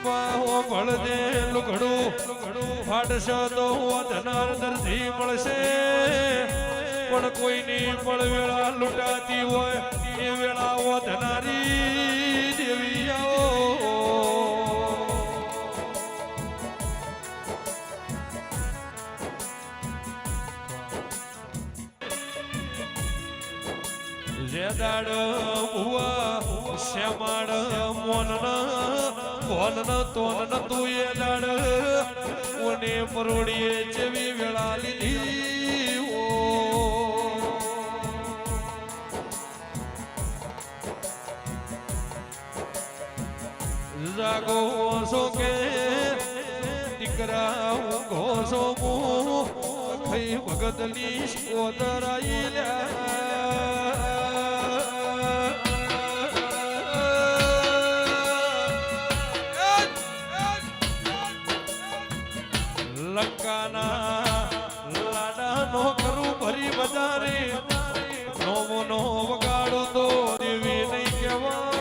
ભળજે લુઘડું ફાટશે તો ધનાર દર્દી મળશે પણ કોઈની પણ વેળા લૂંટાતી હોય એ વેળા ધનારી દેવી આવો જેદાડ ભુવા શ્યામાડ મોન ભોન તોન તું એ દાડ ઓને પરોડીએ જેવી વેળા લીધી જાગો છો કે દીકરા ઊંઘો છો હું ખઈ ભગતની ઓદરાઈ લંકાના લાડા નો કરું ભરી બજારે નોમો નો વગાડો તો દેવી નહીં કહેવાની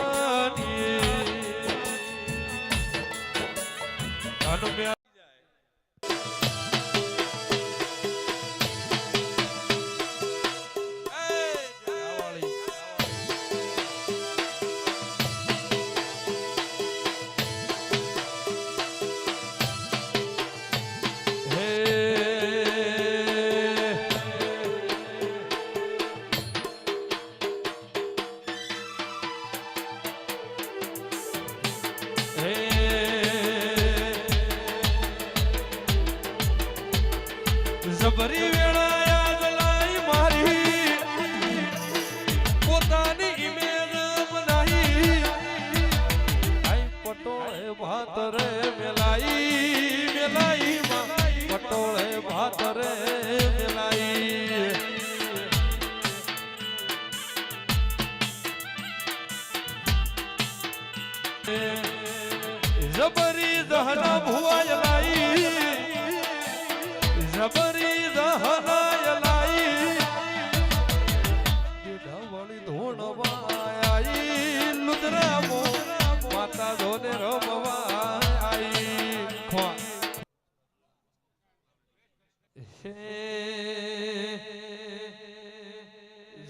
જબરી વેળા યાદ લાઈ મારી પોતાની ઇમેજ બનાવી આઈ પટોળે ભાત રે મેલાઈ પટોળે ભાત રે મેલાઈ જબરી દહના ભુવાય લાઈ જબરી દહનાય લાઈ દેઢાવાળી ધોણવાઈ લુદરામો માતા ધોને રમવાઈ ખવા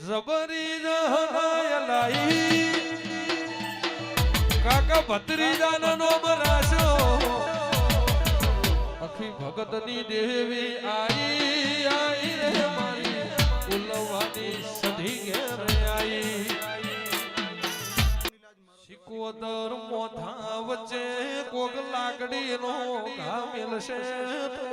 જબરી દહનાય લાઈ કાકા ભત્રીજાનો નોમ રાશો અખી ભગતની દેવી આઈ રે મારી ઉલવાની સધી ઘેરે આઈ શિકોદર મોથા વચ્ચે કોક લાકડી નો ઘા મેલશે તો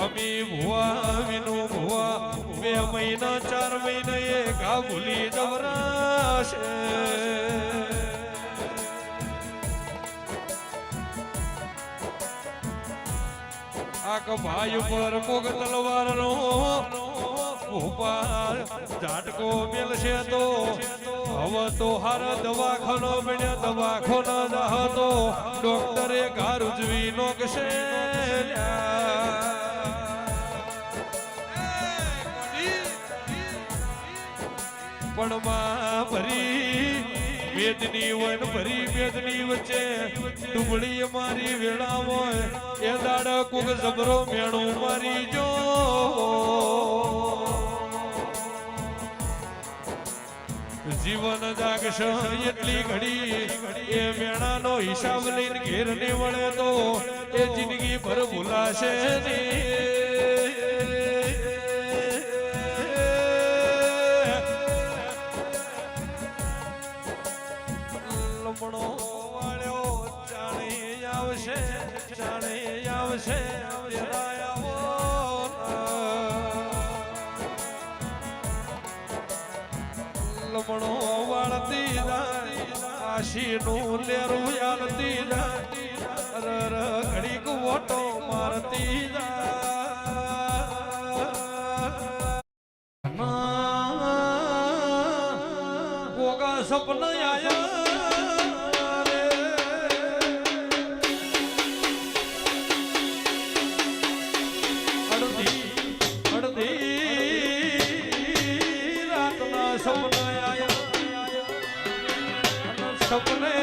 અમી ભુવા વિનુ ભુવા 2 મહિના 4 મહિના એ ઘા ભૂલી જવરાશે આક ભાઈ ઉપર કોક તલવાર નો ઉપર ઝાટકો મેલશે તો હવે તો હાર દવાખાનો બન્યા દવાખાનો જહતો ડોક્ટરે ઘર ઉજવી નોકશે પણ માં ભરી વેદની વન ભરી વેદની વચ્ચે ડુબળી મારી વેળા હોય એ દાડ કુક જબરો મેણું મારી જો જીવન જાગશ એટલી ઘડી એ મેણાનો હિસાબ લઈને ઘેર ને વળે તો એ જિંદગી ભર ભૂલાશે નહીં લમણો વાળતી આશી નું લેરું યાલતી રર ઘડીક વોટો મારતી ગોગા સપન આયા સપના આયા અને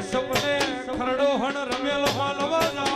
સપને ખરડો હણ રમેલ માલવા જાવ